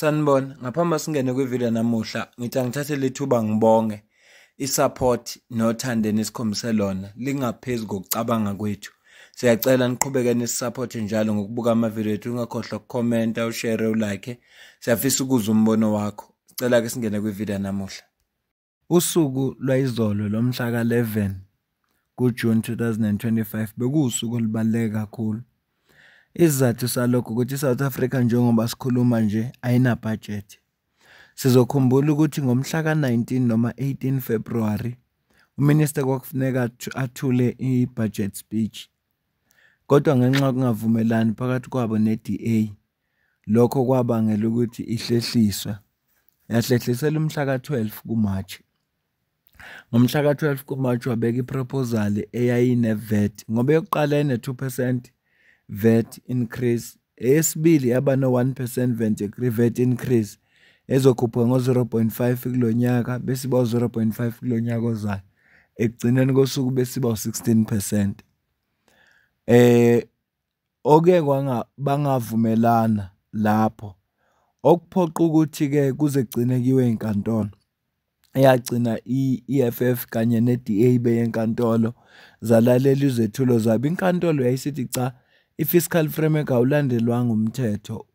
Sanibona, ngaphambi singene kwivideo namuhla, ngithi angithathe lethuba ngibonge isupport nothando nesikhombise lona lingaphezulu kokucabanga kwethu. Siyacela niqhubeke nisupporte njalo ngokubuka amavideo ethu, ungakhohlwa ukukhomenta, ushare, ulike. Siyafisa ukuzwa umbono wakho. Sicela ke singene kwivideo namuhla. Usuku lwayizolo lomhla ka-11 kuJune 2025 bekuwusuku olubaluleke kakhulu. Isizathu salokho ukuthi iSouth Africa njengoba sikhuluma nje ayina budget. Sizokhumbula ukuthi ngomhla ka-19 noma 18 February uminister kwakufuneka athule i-budget speech. Kodwa ngenxa yokungavumelani phakathi kwabo ne-DA, lokho kwabangela ukuthi ihlehliswe. Yahlehlisela umhla ka-12 kuMarch. Ngomhla ka-12 kuMarch wabeka iproposal eyayine-VAT ngoba yokuqala ine-2% VAT increase, eyesibili yaba no-1% VAT increase ezokhuphuka ngo-0.5 kulo nyaka bese iba 0.5 kulo nyaka ozayo, ekugcineni kosuku bese iba 16%. Oke bangavumelana lapho okuphoqa ukuthi-ke kuze kugcine kiwe inkantolo. Eyagcina i-EFF kanye ne-DA beyenkantolo zalalela izethulo zabo. Inkantolo yayisithi cha, i-fiscal framework awulandelwanga umthetho,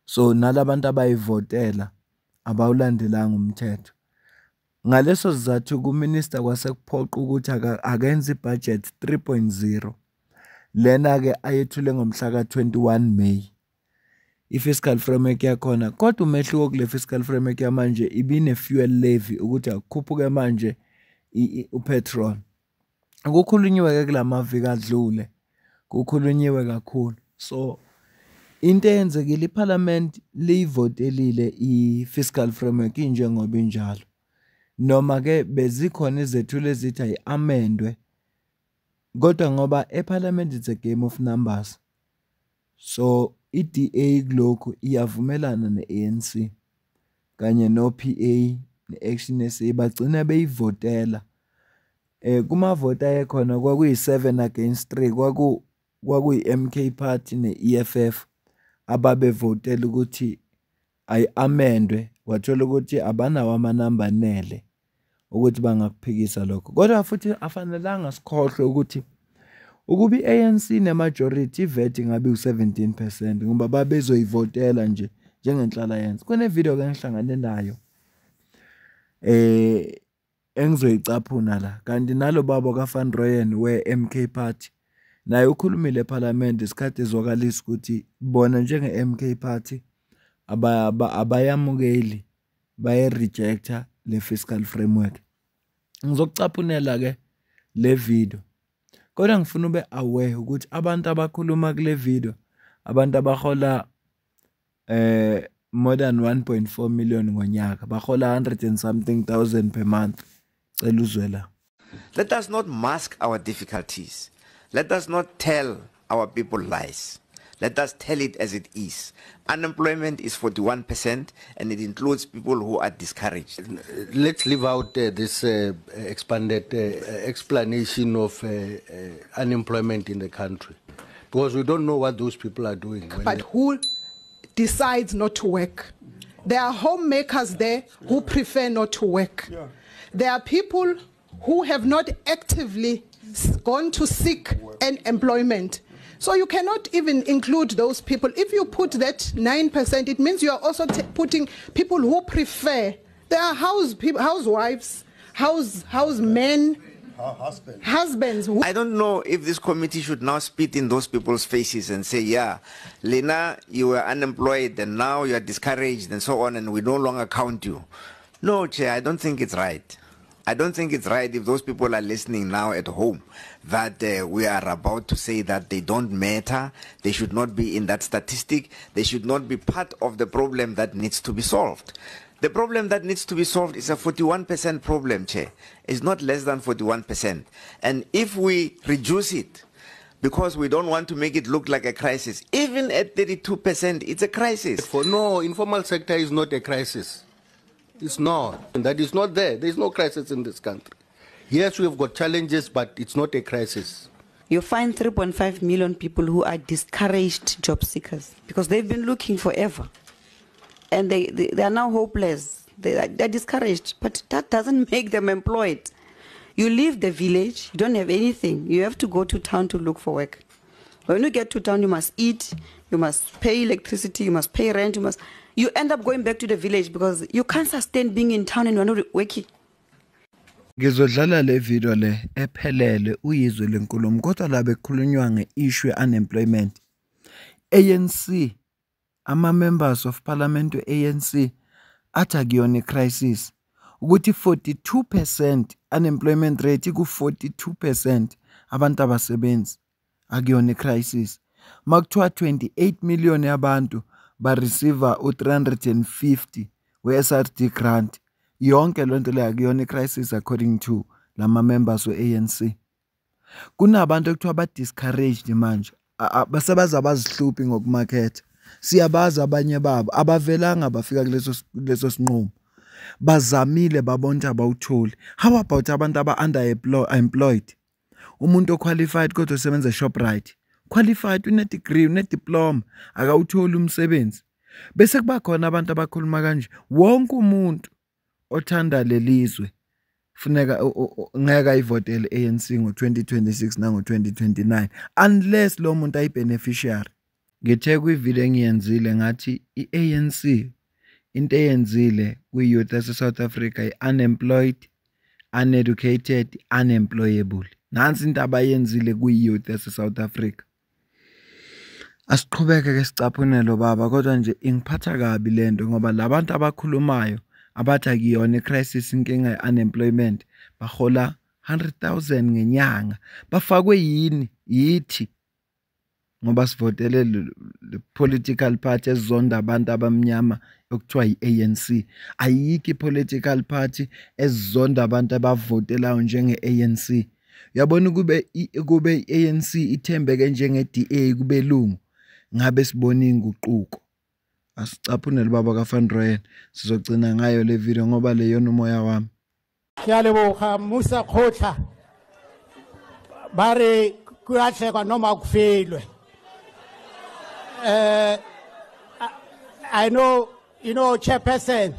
so nalabantu abayivotela abawulandelanga umthetho. Ngaleso sizathu kuminister kwasekuphoqa ukuthi akenze ibudget 3.0 lena-ke ayethule ngomhla ka-21 May i-fiscal framework yakhona. Kodwa umehluko kule fiscal framework yamanje ibine-fuel levy ukuthi akukhuphuke manje upetrol. Kukhulunyiwe-ke kulamaviki adlule, kukhulunyiwe kakhulu. So into eyenzekile, iParliament liyivotelile i-fiscal framework injengoba injalo, noma-ke bezikhona izethulo ezithi ayi-amendwe, kodwa ngoba eParliament it's a game of numbers, so i-DA kulokhu iyavumelana ne-ANC kanye no-PA ne-Action SA bagcina beyivotela. Kumavota yekhona kwakuyi-7 against 3, kwakuyi-MK Party ne-EFF ababevotela ukuthi ayi-amendwe. Wathola ukuthi abanawo amanamba anele ukuthi bangakuphikisa lokho. Kodwa futhi afanelanga sikhohlwe ukuthi ukuba i-ANC ne-majority i-VAT ingabe u-17% ngoba babezoyivotela nje njengenhlalayenza. Kunevideo ke ngihlangane nayo engizoyicaphuna la, kanti nalo baba kaVan Rooyen we-MK Party naye ukhulumile eParliament isikhathi ezwakalisa ukuthi bona njenge-MK Party abayamukeli, baye-rejecta le fiscal framework. Ngizokucaphunela ke le video, kodwa ngifuna ube aware ukuthi abantu abakhuluma kule video abantu abahola more than 1.4 million ngonyaka, bahola 100 and something thousand per month. Cela uzwe la. Let us not mask our difficulties. Let us not tell our people lies. Let us tell it as it is. Unemployment is 41% and it includes people who are discouraged. Let's leave out this expanded explanation of unemployment in the country, because we don't know what those people are doing. But who decides not to work? There are homemakers there who prefer not to work. Yeah. There are people who have not actively gone to seek an employment. So you cannot even include those people. If you put that 9%, it means you are also putting people who prefer. There are housewives, housemen, husbands. I don't know if this committee should now spit in those people's faces and say, yeah, Lena, you were unemployed and now you are discouraged and so on, and we no longer count you. No, Chair, I don't think it's right. I don't think it's right if those people are listening now at home that we are about to say that they don't matter, they should not be in that statistic, they should not be part of the problem that needs to be solved. The problem that needs to be solved is a 41% problem, Chair. It's not less than 41%. And if we reduce it, because we don't want to make it look like a crisis, even at 32%, it's a crisis. For no, informal sector is not a crisis. It's not. And that is not there. There is no crisis in this country. Yes, we have got challenges, but it's not a crisis. You find 3.5 million people who are discouraged job seekers because they've been looking forever. and they are now hopeless. They're discouraged, but that doesn't make them employed. You leave the village, you don't have anything. You have to go to town to look for work. When you get to town, you must eat, you must pay electricity, you must pay rent, you end up going back to the village because you can't sustain being in town and you're not working. Ngizodlala le video le ephelele uyizwe lenkulumo kodwa la bekhulunywa ngeissue unemployment. ANC ama members of parliament ANC athi akuyona crisis ukuthi 42% unemployment rate ku 42% abantu abasebenzi akuyona crisis. Makuthiwa 28 million yabantu ba receive u350 we-SRD grant. Yonke lonto le akuyona crisis according to lama members we-ANC. Kunabantu ekuthiwa ba discouraged manje basebaza abazihluphi ngokumarket. Siyabaza abanye babo abavelanga bafika kuleso sinqumo. Bazamile babonta abawutholi. How about abantu aba underemployed? Umuntu oqualified kodwa usebenza eShoprite. Qualified, une degree, une diploma, akawutholi umsebenzi. Bese kuba khona abantu abakhuluma kanje, wonke umuntu othanda lelizwe funeka ngeke ayivotele ANC ngo2026 nango2029 unless lo muntu ay beneficiary. Ngithe kwivideo engiyenzile ngathi iANC into eyenzile kwi-youth yase-South Africa unemployed, uneducated, unemployable. Nansi into abayenzile kwi-youth yase-South Africa. Asiqhubeke ke sicaphunelo baba kodwa nje ingiphatha kabi lento ngoba labantu abakhulumayo abathi akuyona icrisis inkinga ye-unemployment bahola 100,000 ngenyanga. Bafakwe yini? Yithi ngoba sivotele le political party ezonda abantu abamnyama okuthiwa yi-ANC. Ayikho political party ezonda abantu abavotelayo njenge-ANC. Uyabona kube i-ANC ithembeke njenge-DA kube lungu ngabe sibona inguquko. Asicaphunele baba kaFan Ryan sizogcina ngayo le video ngoba le yona umoya wami. Ngiyaleboga Musa Khotla bare kuyahlekwa noma kufelwe. I know, Chairperson,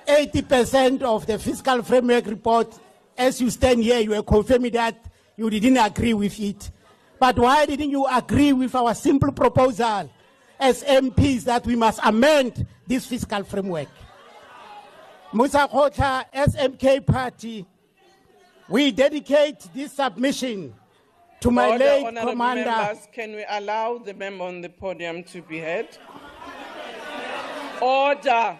80% of the fiscal framework report, as you stand here, you are confirming that you didn't agree with it. But why didn't you agree with our simple proposal as MPs that we must amend this fiscal framework? Musa Khotla, SMK Party, we dedicate this submission to my late commander. Members, can we allow the member on the podium to be heard? Order.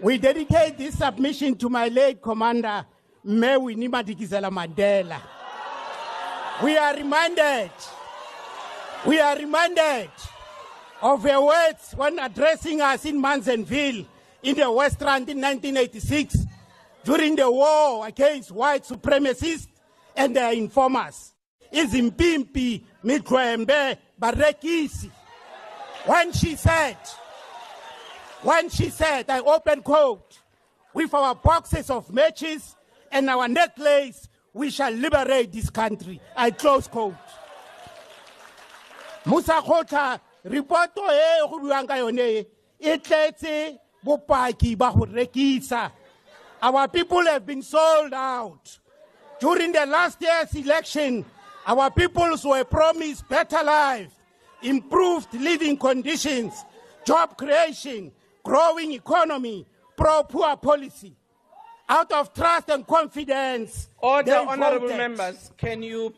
We dedicate this submission to my late commander, Mary Madikizela Mandela. We are reminded of her words when addressing us in Manzanville in the West Rand in 1986 during the war against white supremacists and their informers. Izimpimpi Mitwembe Barekisi. When she said, I open quote, with our boxes of matches and our necklace, we shall liberate this country. I close quote. Musa Khotla, reporto e go buanga yone e tletse bopaki ba go rekisa. Our people have been sold out. During the last year's election, our peoples were promised better life, improved living conditions, job creation, growing economy, pro-poor policy. Out of trust and confidence. Order, honorable members. Can you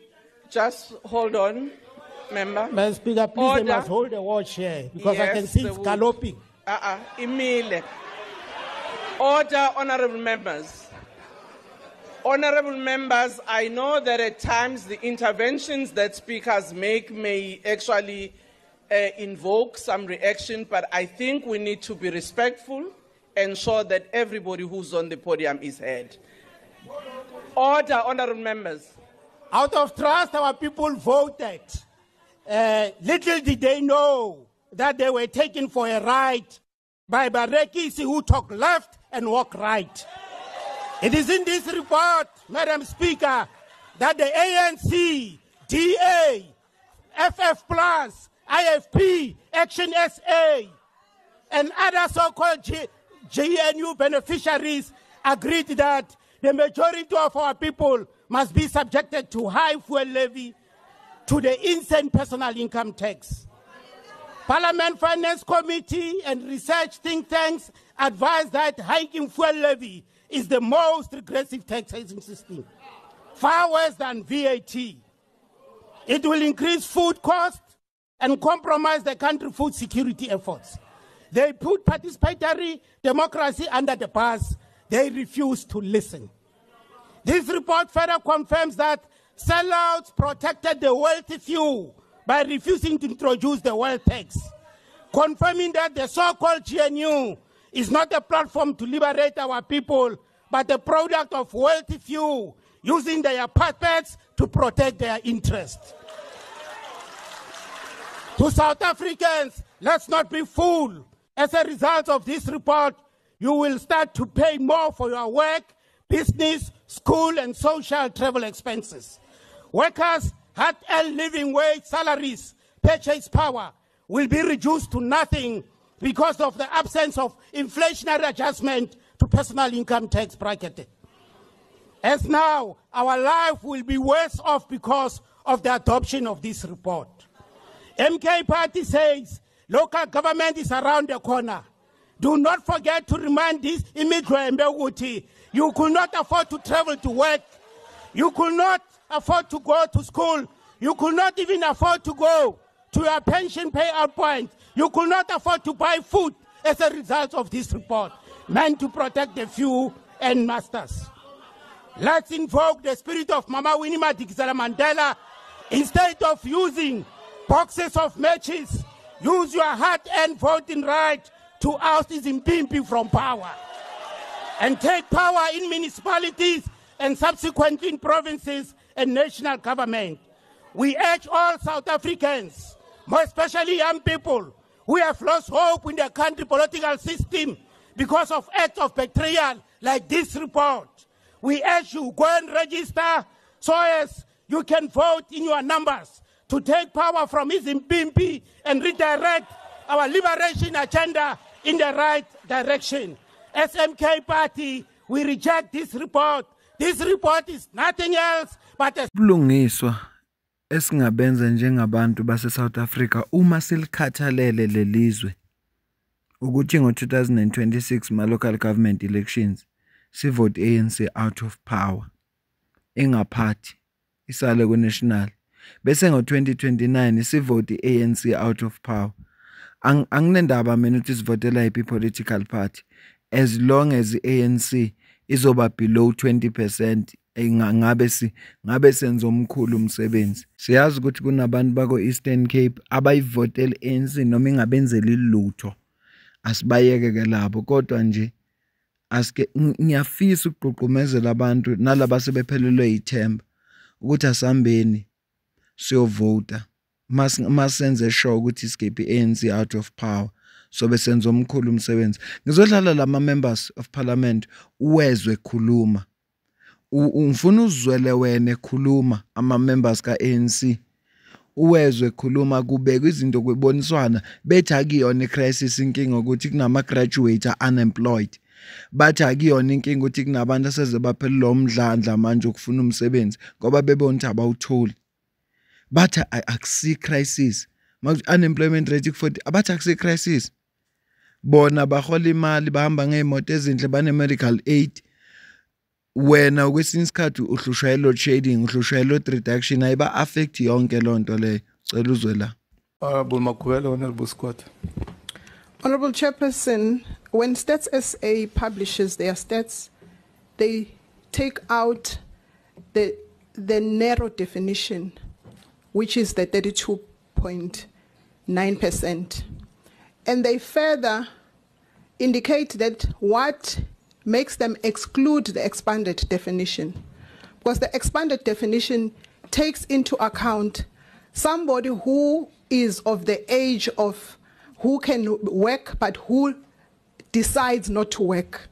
just hold on, member? Madam Speaker, please, order. They must hold the watch here because yes, I can see it's galloping. Immediately. Order, honorable members. Honorable members, I know that at times the interventions that speakers make may actually invoke some reaction, but I think we need to be respectful, ensure that everybody who's on the podium is heard. Order, honorable members. Out of trust, our people voted. Little did they know that they were taken for a ride by Barekisi who talk left and walk right. It is in this report, Madam Speaker, that the ANC, DA, FF+, IFP, Action SA, and other so-called GNU beneficiaries agreed that the majority of our people must be subjected to high fuel levy, to the insane personal income tax. Parliament Finance Committee and research think tanks advise that hiking fuel levy is the most regressive taxation system, far worse than VAT. It will increase food costs and compromise the country's food security efforts. They put participatory democracy under the bus. They refuse to listen. This report further confirms that sellouts protected the wealthy few by refusing to introduce the wealth tax, confirming that the so-called GNU is not a platform to liberate our people, but a product of wealthy few using their puppets to protect their interests. To South Africans, let's not be fooled. As a result of this report, you will start to pay more for your work, business, school, and social travel expenses. Workers' hard-earned living wage salaries, purchase power, will be reduced to nothing because of the absence of inflationary adjustment to personal income tax bracket. As now, our life will be worse off because of the adoption of this report. MK Party says local government is around the corner. Do not forget to remind this immigrant you could not afford to travel to work. You could not afford to go to school. You could not even afford to go to your pension payout point. You could not afford to buy food as a result of this report, meant to protect the few and masters. Let's invoke the spirit of Mama Winnie Madikizela Mandela. Instead of using boxes of matches, use your hard-earned voting right to oust Zimbimpi from power and take power in municipalities and subsequently in provinces and national government. We urge all South Africans, more especially young people, who have lost hope in the country political system because of acts of betrayal like this report. We urge you, go and register so as you can vote in your numbers to take power from Zimbimpi and redirect our liberation agenda in the right direction. As MK Party, we reject this report. This report is nothing else but a bulungiswa esingabenza njengabantu base South Africa uma silikhathalele lelizwe ukuthi ngo-2026 ma-local government elections sivote ANC out of power engaphathi isale ku-national bese ngo-2029 sivote ANC out of power. Anginendaba mina ukuthi sivotela yiphi political party as long as ANC izoba below 20%. Ngabe senza omkhulu umsebenzi. Siyazi ukuthi kunabantu bako Eastern Cape abayivotela ANC noma ingabenzeli lutho. Asibayeke ke labo kodwa nje aske ngiyafisa ukugqugqumezela abantu nalabo sebephelelwe ithemba ukuthi asambeni siyovota masenze sure ukuthi sikhiphe ANC out of power so besenza omkhulu umsebenzi. Ngizodlala lama members of parliament uwezwe khuluma. Ungifuna uzwele wena ekhuluma ama members ka ANC uwezwe khuluma kubekwa izinto kweboniswana bethi akuyona icrisis inkinga ukuthi kunama graduate unemployed, bathi akuyona inkinga ukuthi kunabantu aseze baphelelwa umdlandla manje ukufuna umsebenzi ngoba bebona ukuthi abawutholi, bathi akusi crisis unemployment rate ku40 abathi akusi crisis. Bona bahola imali bahamba ngeemoto ezinhle bane medical aid. Wena kwesinye isikhathi uhlushwa load shedding, uhlushwa load reduction ayiba affect yonke lonto leyo. Cela uzwe la. Honorable Makubele, Honorable Scott. Honorable Chairperson, when Stats SA publishes their stats, they take out the narrow definition, which is the 32.9%. And they further indicate that what makes them exclude the expanded definition, because the expanded definition takes into account somebody who is of the age of who can work but who decides not to work.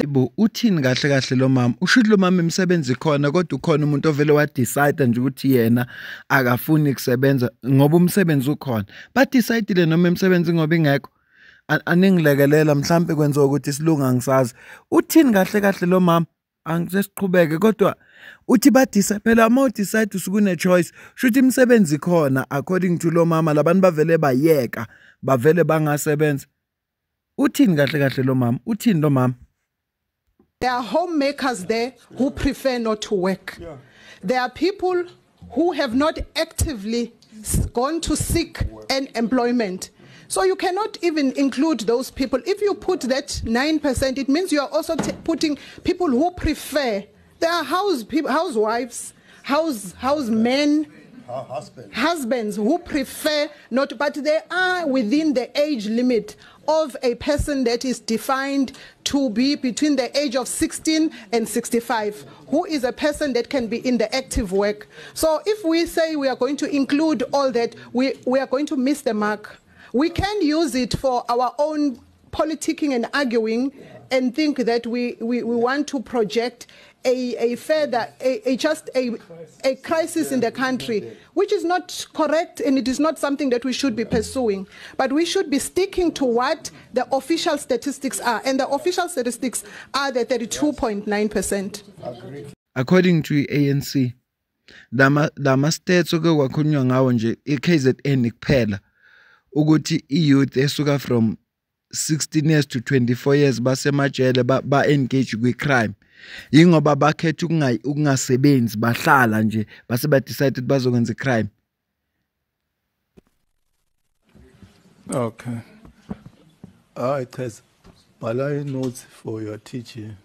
Ibo uthini kahle kahle lo mama ushuthi lo mama imisebenzi khona kodwa ukhona umuntu ovele wa decide nje ukuthi yena akafuni ukusebenza ngoba umsebenzi ukhona, but decide le noma imisebenzi ngoba ingekho aningilekelela mhlambe kwenza ukuthi isilunga ngisazi uthini kahle kahle lo mama angisesiqhubeke kodwa uthi badisa phela ama decide usukune choice shuthi imisebenzi khona according to lo mama labantu bavele bayeka bavele bangasebenza uthini kahle kahle lo mama uthini lo mama. There are homemakers there who prefer not to work. There are people who have not actively gone to seek an employment. So you cannot even include those people. If you put that 9%, it means you are also putting people who prefer. There are housewives, housemen, husbands who prefer not, but they are within the age limit of a person that is defined to be between the age of 16 and 65, who is a person that can be in the active work. So if we say we are going to include all that, we are going to miss the mark. We can use it for our own politicking and arguing and think that we want to project a crisis in the country, which is not correct, and it is not something that we should be pursuing. But we should be sticking to what the official statistics are, and the official statistics are the 32.9%. According to ANC, lama states oke kwakhulunywa ngawo nje iKZN kuphela ukuthi youth esuka from 16 years to 24 years basemajele ba engage kwi crime yingoba bakhetha ukungasebenzi bahlala nje base ba decide bazokwenza crime. Okay. It has Malay notes for your teaching.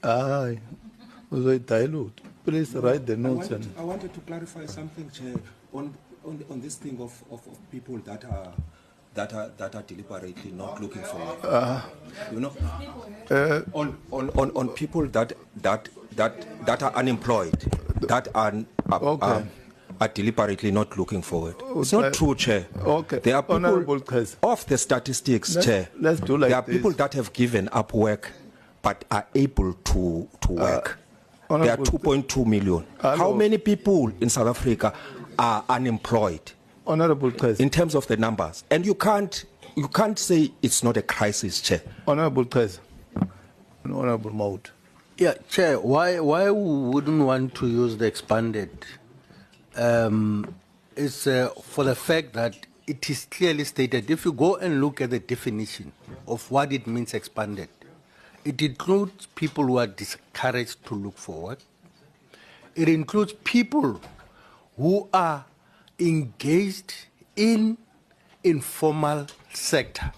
Dilute. Please write the notes. I wanted to clarify something, Chair, on this thing of people that are deliberately not looking for work. You know, on people that are unemployed, that are deliberately not looking forward. It's not true, Chair. Okay. There are people of the statistics, Chair. Let's do like there are this. people that have given up work but are able to work. There are 2.2 million. How many people in South Africa are unemployed? Honorable Chair. In terms of the numbers, and you can't say it's not a crisis, Chair. Honorable Chair. Honorable Maud. Yeah, Chair, why we wouldn't want to use the expanded is for the fact that it is clearly stated. If you go and look at the definition of what it means expanded, it includes people who are discouraged to look for work. It includes people who are engaged in informal sector,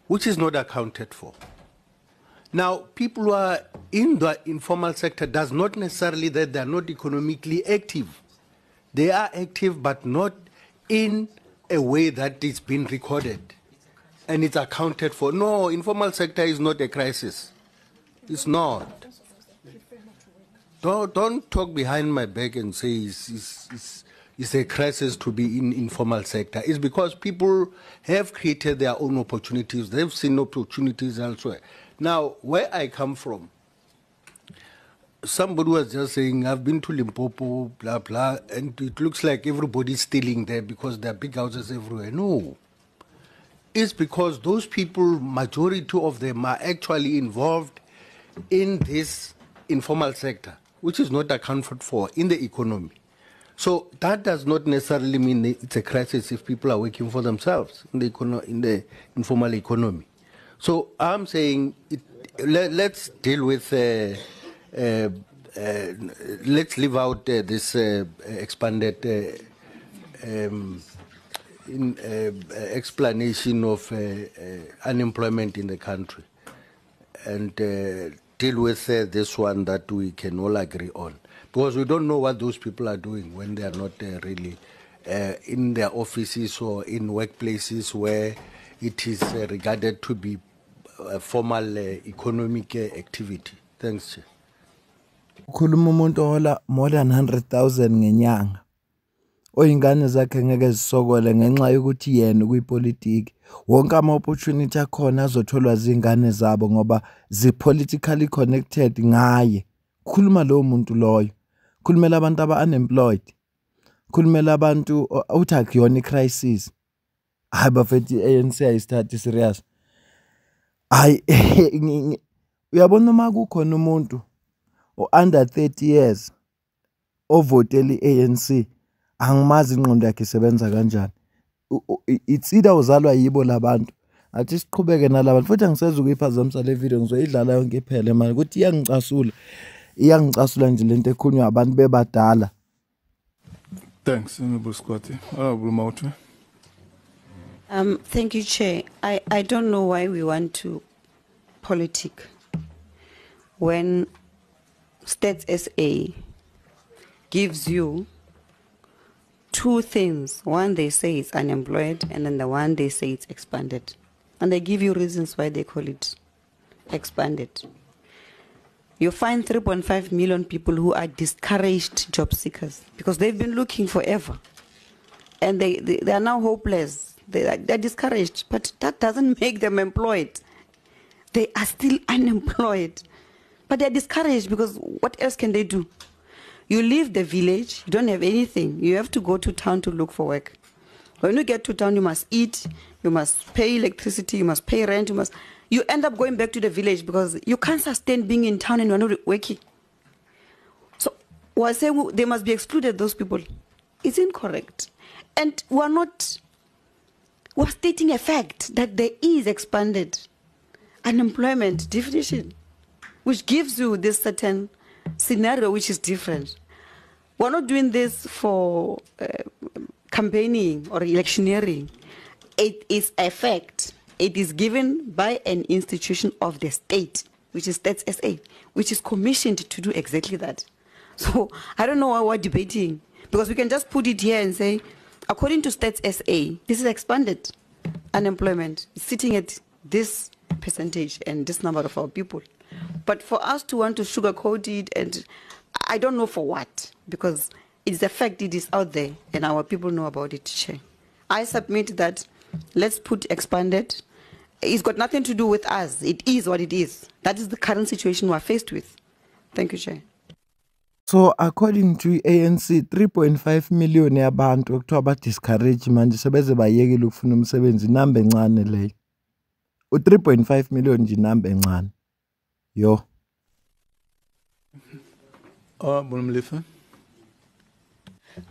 which is not accounted for. Now, people who are in the informal sector does not necessarily that they are not economically active. They are active, but not in a way that it's been recorded and it's accounted for. No, informal sector is not a crisis. It's not. Don't talk behind my back and say it's a crisis to be in informal sector. It's because people have created their own opportunities. They've seen opportunities elsewhere. Now, where I come from, somebody was just saying, I've been to Limpopo, blah, blah, and it looks like everybody's stealing there because there are big houses everywhere. No. It's because those people, majority of them are actually involved in this informal sector, which is not accounted for in the economy. So that does not necessarily mean it's a crisis if people are working for themselves in the informal economy. So I'm saying let's deal with, let's leave out this expanded explanation of unemployment in the country and deal with this one that we can all agree on. Because we don't know what those people are doing when they are not really in their offices or in workplaces where it is regarded to be formal economic activity. Thanks, Chair. Ukhuluma umuntu ohola more than 100,000 ngenyanga. Oyingane zakhe ngeke zisokole ngenxa yokuthi yena kuyipolitiki. Wonke ama opportunity akhona azotholwa zingane zabo ngoba zi politically connected ngaye. Khuluma lo muntu loyo. Khulumela abantu aba unemployed. Khulumela abantu uthi akuyona icrisis. hayi bafethi i-ANC ayisithathe serious. Hayi uyabona uma kukhona umuntu under 30 years ovotela i-ANC angimazi ingqondo yakhe isebenza kanjani. It's either uzalwa yibo labantu athi siqhubeke nalabantu futhi angiseza ukuyiphazamisa le video ngizoyidlala yonke iphele manje ukuthi iyangicasula nje lento ekhulunywa abantu bebadala. Thanks, Honorable Scotty. Honorable Mautwe. Thank you, Chair. I don't know why we want to politic when Stats SA gives you two things. One, they say it's unemployed, and then the one they say it's expanded. And they give you reasons why they call it expanded. You find 3.5 million people who are discouraged job seekers because they've been looking forever. And they are now hopeless. They're discouraged, but that doesn't make them employed. They are still unemployed. But they're discouraged because what else can they do? You leave the village, you don't have anything. You have to go to town to look for work. When you get to town, you must eat, you must pay electricity, you must pay rent, you end up going back to the village because you can't sustain being in town and you're not working. So we're saying they must be excluded, those people. It's incorrect. And we're stating a fact that there is expanded unemployment definition, which gives you this certain scenario which is different. We're not doing this for campaigning or electioneering. It is a fact. It is given by an institution of the state, which is Stats SA, which is commissioned to do exactly that. So I don't know why we're debating, because we can just put it here and say, according to Stats SA, this is expanded unemployment. It's sitting at this percentage and this number of our people. But for us to want to sugarcoat it, and I don't know for what, because it's a fact, it is out there, and our people know about it, Chair. I submit that let's put expanded. It's got nothing to do with us. It is what it is. That is the current situation we're faced with. Thank you, Chair. So according to ANC 3.5 million yabantu okuthiwa ba discourage manje sebeze bayekela ukufuna umsebenzi, inamba encane leyo. U 3.5 million nje inamba encane. Yo. Mlifa.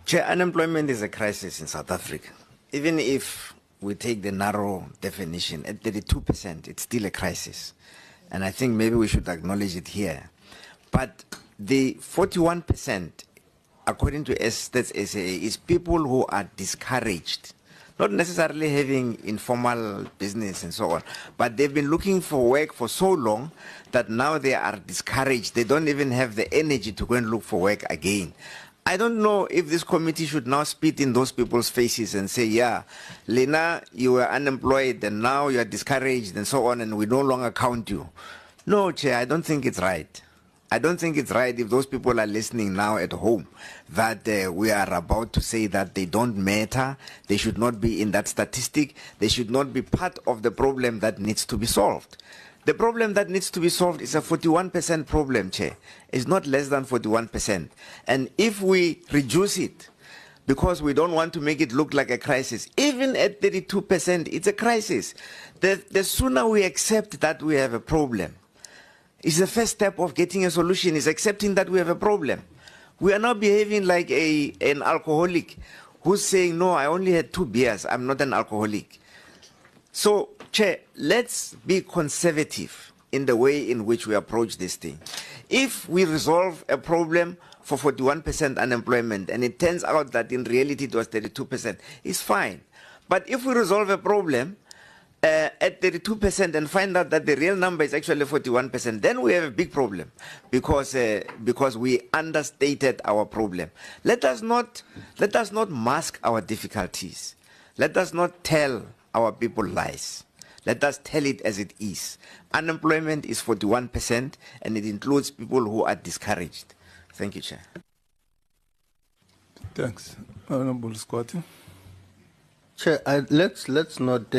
Chair, unemployment is a crisis in South Africa. Even if we take the narrow definition at 32%, it's still a crisis. And I think maybe we should acknowledge it here. But the 41%, according to Stats SA, is people who are discouraged, not necessarily having informal business and so on, but they've been looking for work for so long that now they are discouraged. They don't even have the energy to go and look for work again. I don't know if this committee should now spit in those people's faces and say, yeah, Lena, you were unemployed and now you are discouraged and so on, and we no longer count you. No, Chair, I don't think it's right. I don't think it's right if those people are listening now at home that we are about to say that they don't matter, they should not be in that statistic, they should not be part of the problem that needs to be solved. The problem that needs to be solved is a 41% problem, Chair. It's not less than 41%. And if we reduce it, because we don't want to make it look like a crisis, even at 32%, it's a crisis. The sooner we accept that we have a problem, it's the first step of getting a solution, is accepting that we have a problem. We are now behaving like an alcoholic who's saying, no, I only had 2 beers, I'm not an alcoholic. So, Chair, let's be conservative in the way in which we approach this thing. If we resolve a problem for 41% unemployment and it turns out that in reality it was 32%, it's fine. But if we resolve a problem at 32% and find out that the real number is actually 41%, then we have a big problem because we understated our problem. Let us not mask our difficulties. Let us not tell our people lies. Let us tell it as it is. Unemployment is 41% and it includes people who are discouraged. Thank you, Chair. Thanks. Honorable Scotty. Chair, let's not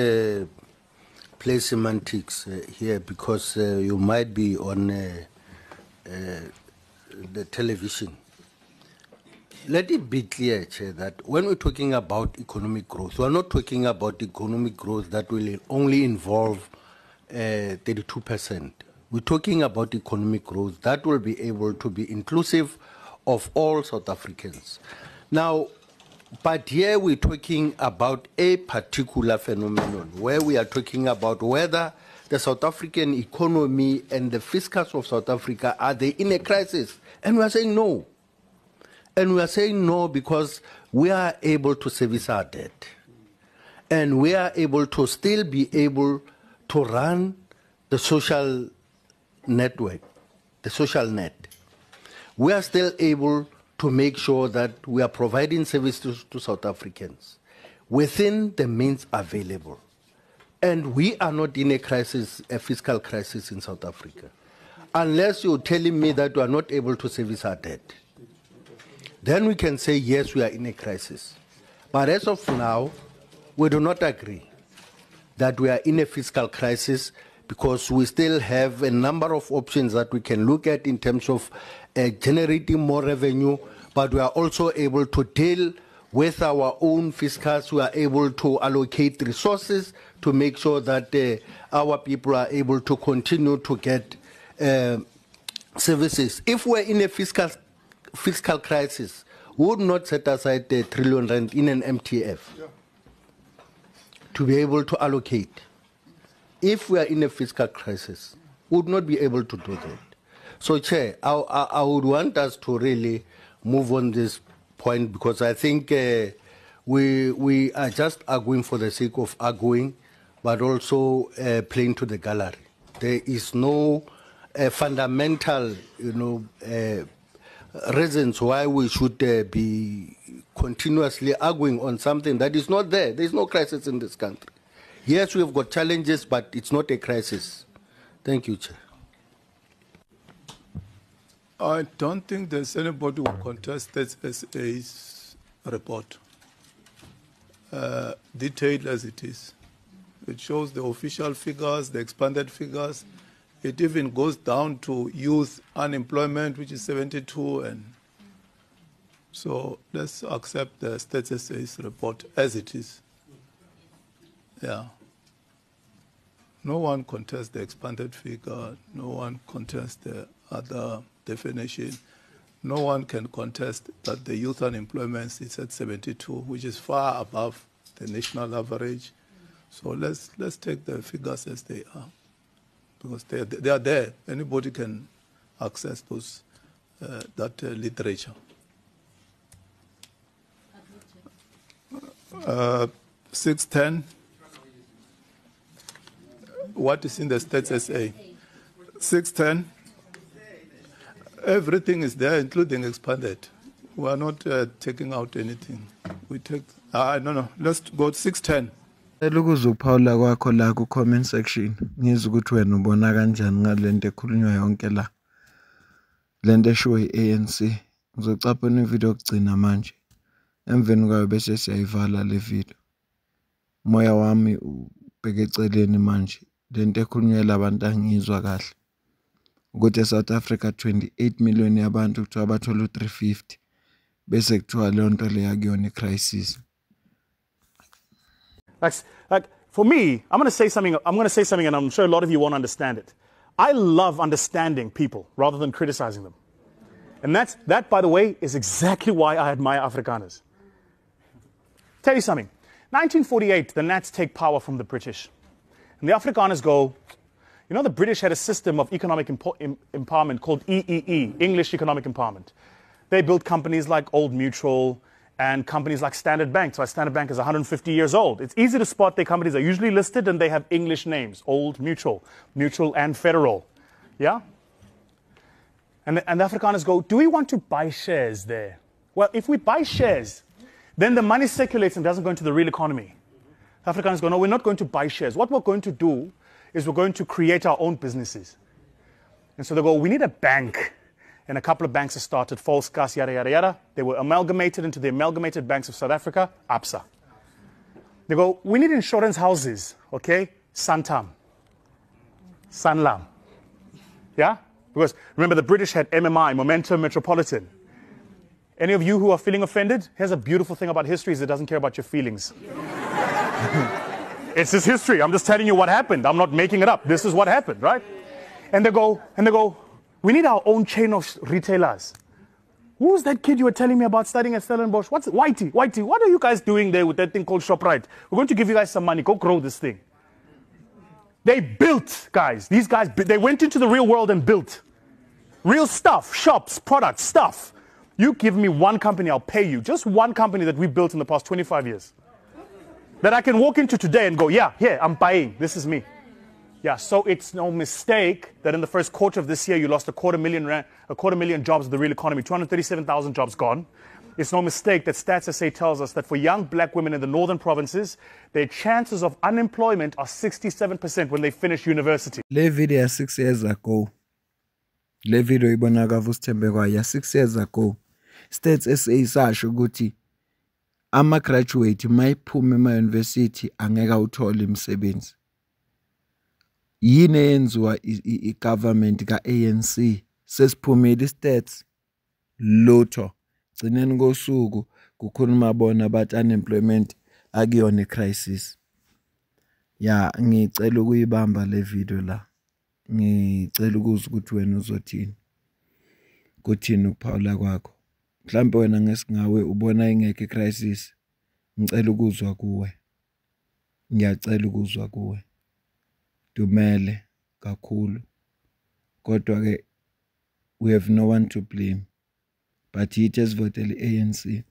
play semantics here, because you might be on the television. Let it be clear, Chair, that when we're talking about economic growth, we're not talking about economic growth that will only involve 32%. We're talking about economic growth that will be able to be inclusive of all South Africans. Now, but here we're talking about a particular phenomenon where we are talking about whether the South African economy and the fiscals of South Africa, are they in a crisis? And we are saying no. And we are saying no because we are able to service our debt. And we are able to still be able to run the social network, the social net. We are still able to make sure that we are providing services to South Africans within the means available. And we are not in a crisis, a fiscal crisis in South Africa, unless you're telling me that we are not able to service our debt. Then we can say, yes, we are in a crisis. But as of now, we do not agree that we are in a fiscal crisis because we still have a number of options that we can look at in terms of generating more revenue, but we are also able to deal with our own fiscals. We are able to allocate resources to make sure that our people are able to continue to get services. If we're in a fiscal crisis, we would not set aside the R1 trillion in an MTF to be able to allocate. If we are in a fiscal crisis, we would not be able to do that. So, Chair, I would want us to really move on this point because I think we are just arguing for the sake of arguing, but also playing to the gallery. There is no fundamental, reasons why we should be continuously arguing on something that is not there. There is no crisis in this country. Yes, we have got challenges, but it's not a crisis. Thank you, Chair. I don't think there's anybody who contest that SA's report, detailed as it is. It shows the official figures, the expanded figures. It even goes down to youth unemployment, which is 72. And so let's accept the State SA's report as it is. Yeah. No one contests the expanded figure. No one contests the other definition. No one can contest that the youth unemployment is at 72, which is far above the national average. So let's take the figures as they are, because they are there. Anybody can access those that literature. 610. What is in the State SA? 610. Everything is there, including expanded. We are not taking out anything. We take, no, let's go to 610. Ukuzuphawula kwakho la ku comment section ngizwe ukuthi wena ubona kanjani ngalento ekhulunywa yonke la lento eshow ANC ngizocapha ivideo yokugcina manje emveni kwayo bese siyayivala le video moya wami ubheke eceleni manje lento ekhulunywa labantu angizwa kahle ukuthi eSouth Africa 28 million yabantu kuthiwa bathola u350 bese kuthiwa le nto le yakuyona icrisis. Like for me, I'm going to say something, and I'm sure a lot of you won't understand it. I love understanding people rather than criticizing them. And that, by the way, is exactly why I admire Afrikaners. Tell you something. 1948, the Nats take power from the British. And the Afrikaners go, the British had a system of economic empowerment called EEE, English Economic Empowerment. They built companies like Old Mutual, and companies like Standard Bank. So Standard Bank is 150 years old. It's easy to spot their companies are usually listed and they have English names, Old Mutual, Mutual and Federal. Yeah? And the Afrikaners go, do we want to buy shares there? Well, if we buy shares, then the money circulates and doesn't go into the real economy. The Afrikaners go, no, we're not going to buy shares. What we're going to do is we're going to create our own businesses. And so they go, we need a bank. And a couple of banks have started, Volkskas, yada, yada, yada. They were amalgamated into the Amalgamated Banks of South Africa, ABSA. They go, we need insurance houses, okay? Santam, Sanlam. Yeah? Because remember, the British had MMI, Momentum Metropolitan. Any of you who are feeling offended? Here's a beautiful thing about history is it doesn't care about your feelings. It's just history. I'm just telling you what happened. I'm not making it up. This is what happened, right? And they go, we need our own chain of retailers. Who's that kid you were telling me about studying at Stellenbosch? What's it? Whitey, what are you guys doing there with that thing called ShopRite? We're going to give you guys some money. Go grow this thing. They built, guys. These guys, they went into the real world and built. Real stuff, shops, products, stuff. You give me one company, I'll pay you. Just one company that we built in the past 25 years. That I can walk into today and go, yeah, I'm buying. This is me. Yeah, so it's no mistake that in the first quarter of this year, you lost a quarter million jobs in the real economy, 237,000 jobs gone. It's no mistake that Stats SA tells us that for young black women in the northern provinces, their chances of unemployment are 67% when they finish university. Le video 6 years ago. Le video ibonaka vuSthembekwa ya 6 years ago. Stats SA isasho ukuthi ama graduate mayiphuma ema university angeka uthole imisebenzi. Yini yenziwa i-government ka-ANC sesiphumile stats lotho gcineni kosuku kukhuluma bona about unemployment akuyona crisis. Ya ngicela ukuyibamba le video la. Ngicela ukuzwa ukuthi wena uzothini. Kuthini ukuphawula kwakho. Mhlambe wena ngesingawe ubona ingeke crisis. Ngicela ukuzwa kuwe. Ngiyacela ukuzwa kuwe. Dumele kakhulu. Kodwa ke we have no one to blame. But yithi esivotele ANC.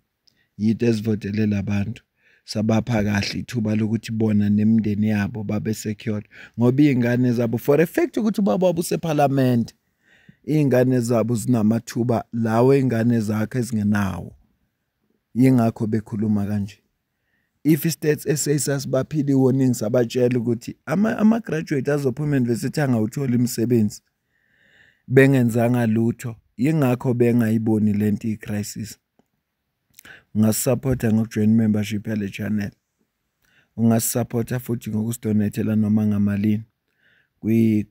Yithi esivotele labantu. Sabapha kahle ithuba lokuthi bona nemindeni yabo babe secured. Ngoba izingane zabo for a fact ukuthi baba buseparliament. Izingane zabo zinamathuba lawo izingane zakhe ezingenawo. Yingakho bekhuluma kanje. If Stats SA sasibaphili warning sabatshela ukuthi ama graduate azophuma university angawuthola imisebenzi bengenzanga lutho yingakho bengayiboni lento icrisis. Ungasupporta ngokujoin membership yale channel. Ungasupporta futhi ngokusdonatela noma ngamalini kwi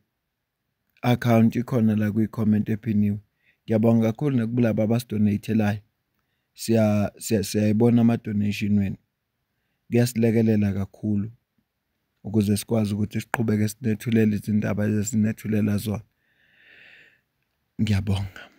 account ikhona la kwi comment ephiniwe. Ngiyabonga kakhulu nakubulaba abasdonatelayo. Siyayibona ama donation wenu. Kuyasilekelela kakhulu ukuze sikwazi ukuthi siqhubeke sinethulela izindaba ezinethulela zona. Ngiyabonga.